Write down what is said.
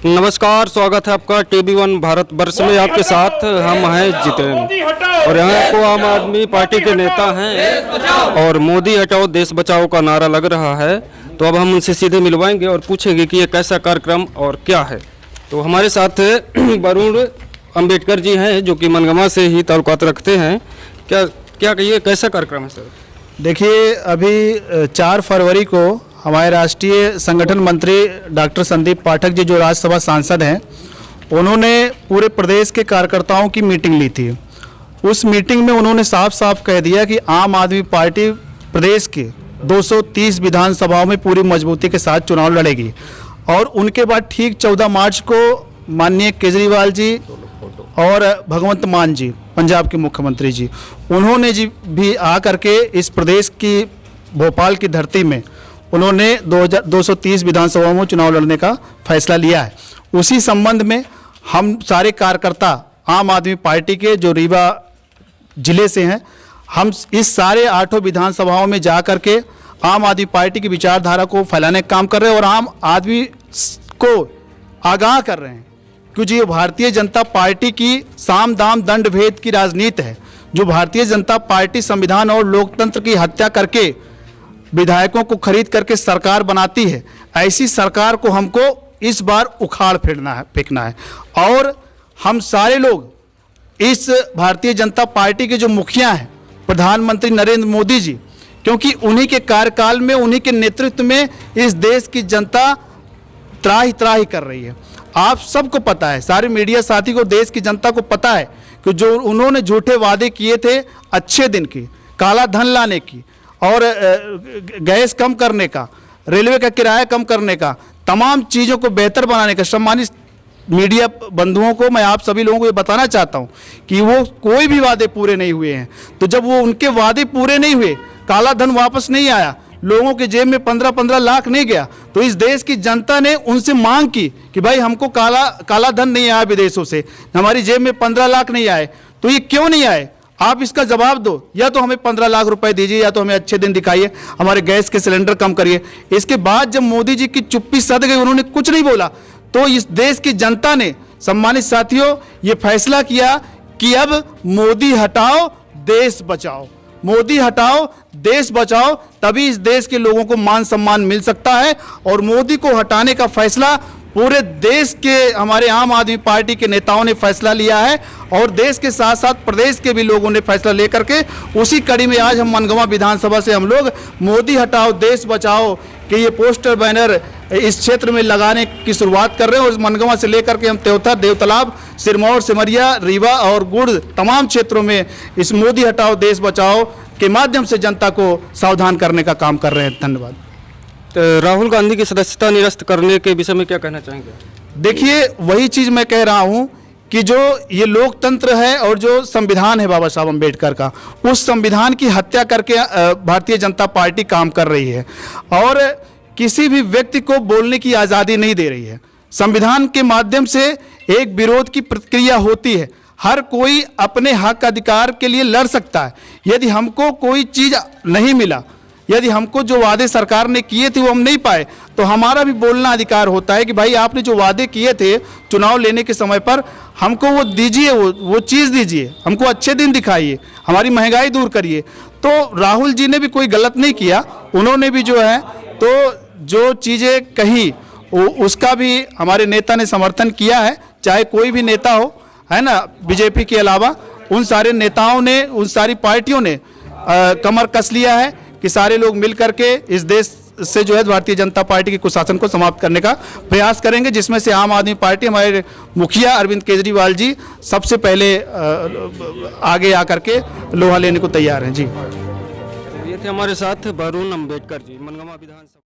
नमस्कार, स्वागत है आपका टीवी1 भारत वर्ष में। आपके साथ हम हैं जितेंद्र और यहाँ को आम आदमी पार्टी के नेता हैं और मोदी हटाओ देश बचाओ का नारा लग रहा है। तो अब हम उनसे सीधे मिलवाएंगे और पूछेंगे कि ये कैसा कार्यक्रम और क्या है। तो हमारे साथ वरुण अंबेडकर जी हैं जो कि मनगमा से ही ताल्लुकात रखते हैं। क्या कहिए, कैसा कार्यक्रम है सर? देखिए, अभी 4 फरवरी को हमारे राष्ट्रीय संगठन मंत्री डॉक्टर संदीप पाठक जी जो राज्यसभा सांसद हैं, उन्होंने पूरे प्रदेश के कार्यकर्ताओं की मीटिंग ली थी। उस मीटिंग में उन्होंने साफ साफ कह दिया कि आम आदमी पार्टी प्रदेश के 230 विधानसभाओं में पूरी मजबूती के साथ चुनाव लड़ेगी। और उनके बाद ठीक 14 मार्च को माननीय केजरीवाल जी और भगवंत मान जी, पंजाब के मुख्यमंत्री जी, उन्होंने जी भी आ करके इस प्रदेश की भोपाल की धरती में उन्होंने 230 विधानसभाओं में चुनाव लड़ने का फैसला लिया है। उसी संबंध में हम सारे कार्यकर्ता आम आदमी पार्टी के जो रीवा जिले से हैं, हम इस सारे 8 विधानसभाओं में जा कर के आम आदमी पार्टी की विचारधारा को फैलाने का काम कर रहे हैं और आम आदमी को आगाह कर रहे हैं। क्योंकि ये भारतीय जनता पार्टी की साम दाम दंड भेद की राजनीति है, जो भारतीय जनता पार्टी संविधान और लोकतंत्र की हत्या करके विधायकों को खरीद करके सरकार बनाती है, ऐसी सरकार को हमको इस बार उखाड़ फेंकना है। और हम सारे लोग इस भारतीय जनता पार्टी के जो मुखिया हैं प्रधानमंत्री नरेंद्र मोदी जी, क्योंकि उन्हीं के कार्यकाल में, उन्हीं के नेतृत्व में इस देश की जनता त्राही त्राही कर रही है। आप सबको पता है, सारे मीडिया साथी को, देश की जनता को पता है कि जो उन्होंने झूठे वादे किए थे अच्छे दिन की, काला धन लाने की और गैस कम करने का, रेलवे का किराया कम करने का, तमाम चीज़ों को बेहतर बनाने का। सम्मानित मीडिया बंधुओं को मैं आप सभी लोगों को ये बताना चाहता हूँ कि वो कोई भी वादे पूरे नहीं हुए हैं। तो जब वो उनके वादे पूरे नहीं हुए, काला धन वापस नहीं आया, लोगों के जेब में 15-15 लाख नहीं गया, तो इस देश की जनता ने उनसे मांग की कि भाई हमको काला धन नहीं आया विदेशों से, हमारी जेब में 15 लाख नहीं आए, तो ये क्यों नहीं आए? आप इसका जवाब दो। या तो हमें 15 लाख रुपए दीजिए, या तो हमें अच्छे दिन दिखाइए, हमारे गैस के सिलेंडर कम करिए। इसके बाद जब मोदी जी की चुप्पी सध गई, उन्होंने कुछ नहीं बोला, तो इस देश की जनता ने, सम्मानित साथियों, ये फैसला किया कि अब मोदी हटाओ देश बचाओ, मोदी हटाओ देश बचाओ, तभी इस देश के लोगों को मान सम्मान मिल सकता है। और मोदी को हटाने का फैसला पूरे देश के हमारे आम आदमी पार्टी के नेताओं ने फैसला लिया है और देश के साथ साथ प्रदेश के भी लोगों ने फैसला लेकर के, उसी कड़ी में आज हम मनगमा विधानसभा से हम लोग मोदी हटाओ देश बचाओ के ये पोस्टर बैनर इस क्षेत्र में लगाने की शुरुआत कर रहे हैं। और मनगमा से लेकर के हम त्योथर, देवतालाब, सिरमौर, सिमरिया, रीवा और गुड़ तमाम क्षेत्रों में इस मोदी हटाओ देश बचाओ के माध्यम से जनता को सावधान करने का काम कर रहे हैं। धन्यवाद। तो राहुल गांधी की सदस्यता निरस्त करने के विषय में क्या कहना चाहेंगे? देखिए, वही चीज़ मैं कह रहा हूँ कि जो ये लोकतंत्र है और जो संविधान है बाबा साहब अम्बेडकर का, उस संविधान की हत्या करके भारतीय जनता पार्टी काम कर रही है और किसी भी व्यक्ति को बोलने की आज़ादी नहीं दे रही है। संविधान के माध्यम से एक विरोध की प्रक्रिया होती है, हर कोई अपने हक अधिकार के लिए लड़ सकता है। यदि हमको कोई चीज़ नहीं मिला, यदि हमको जो वादे सरकार ने किए थे वो हम नहीं पाए, तो हमारा भी बोलना अधिकार होता है कि भाई आपने जो वादे किए थे चुनाव लेने के समय पर, हमको वो दीजिए, वो चीज़ दीजिए, हमको अच्छे दिन दिखाइए, हमारी महंगाई दूर करिए। तो राहुल जी ने भी कोई गलत नहीं किया, उन्होंने भी जो है तो जो चीज़ें कही उसका भी हमारे नेता ने समर्थन किया है, चाहे कोई भी नेता हो, है ना, बीजेपी के अलावा उन सारे नेताओं ने, उन सारी पार्टियों ने कमर कस लिया है कि सारे लोग मिल करके इस देश से जो है भारतीय जनता पार्टी के कुशासन को समाप्त करने का प्रयास करेंगे, जिसमें से आम आदमी पार्टी, हमारे मुखिया अरविंद केजरीवाल जी सबसे पहले आगे आकर के लोहा लेने को तैयार हैं। जी, ये थे हमारे साथ वरुण अंबेडकर जी, मनगमा विधानसभा।